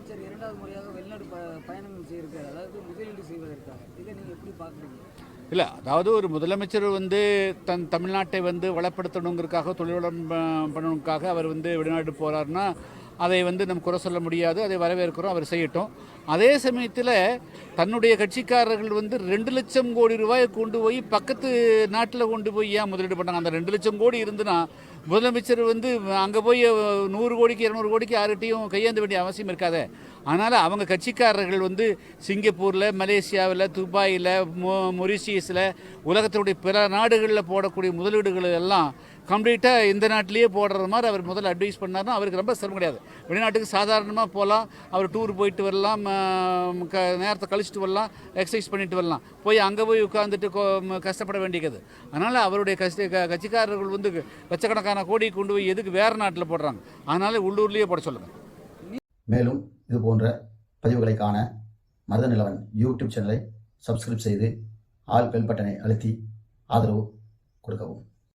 முதலமைச்சர் இரண்டாவது முறையாக வெளிநாடு பயணம் செய்திருக்காரு, அதாவது முதலீடு செய்வதற்காக. இதை நீங்கள் எப்படி பார்க்குறீங்க? இல்லை, அதாவது ஒரு முதலமைச்சர் தமிழ்நாட்டை வளப்படுத்தணுங்கிறதுக்காக, தொழில்வளம் பண்ணணுக்காக அவர் வெளிநாடு போகிறாருன்னா அதை நம்ம குறை சொல்ல முடியாது. அதை வரவேற்கிறோம், அவர் செய்யட்டும். அதே சமயத்தில் தன்னுடைய கட்சிக்காரர்கள் 2 லட்சம் கோடி ரூபாயை கொண்டு போய் பக்கத்து நாட்டில் கொண்டு போய் ஏன் முதலீடு பண்ணாங்க? அந்த 2 லட்சம் கோடி இருந்துன்னா முதலமைச்சர் அங்கே போய் 100 கோடிக்கு 200 கோடிக்கு யார்கிட்டையும் கையேந்த வேண்டிய அவசியம் இருக்காது. அதனால் அவங்க கட்சிக்காரர்கள் சிங்கப்பூரில், மலேசியாவில், துபாயில், மொரிஷியஸில், உலகத்தினுடைய பிற நாடுகளில் போடக்கூடிய முதலீடுகள் எல்லாம் கம்ப்ளீட்டாக இந்த நாட்டிலேயே போடுற மாதிரி அவர் முதல்ல அட்வைஸ் பண்ணார்னா அவருக்கு ரொம்ப சிரமம் கிடையாது. வெளிநாட்டுக்கு சாதாரணமாக போகலாம், அவர் டூர் போயிட்டு வரலாம், நேரத்தை கழிச்சிட்டு வரலாம், எக்ஸசைஸ் பண்ணிட்டு வரலாம். போய் அங்கே போய் உட்காந்துட்டு கஷ்டப்பட வேண்டியது. அதனால் அவருடைய கட்சிக்காரர்கள் லட்சக்கணக்கான கோடி கொண்டு போய் எதுக்கு வேறு நாட்டில் போடுறாங்க? அதனால் உள்ளூர்லேயே போட சொல்லுங்கள். மேலும் இது போன்ற பதிவுகளை காண மருத நிலவன் யூடியூப் சேனலை சப்ஸ்கிரைப் செய்து ஆல் பெல் பட்டனை அழுத்தி ஆதரவு கொடுக்கவும்.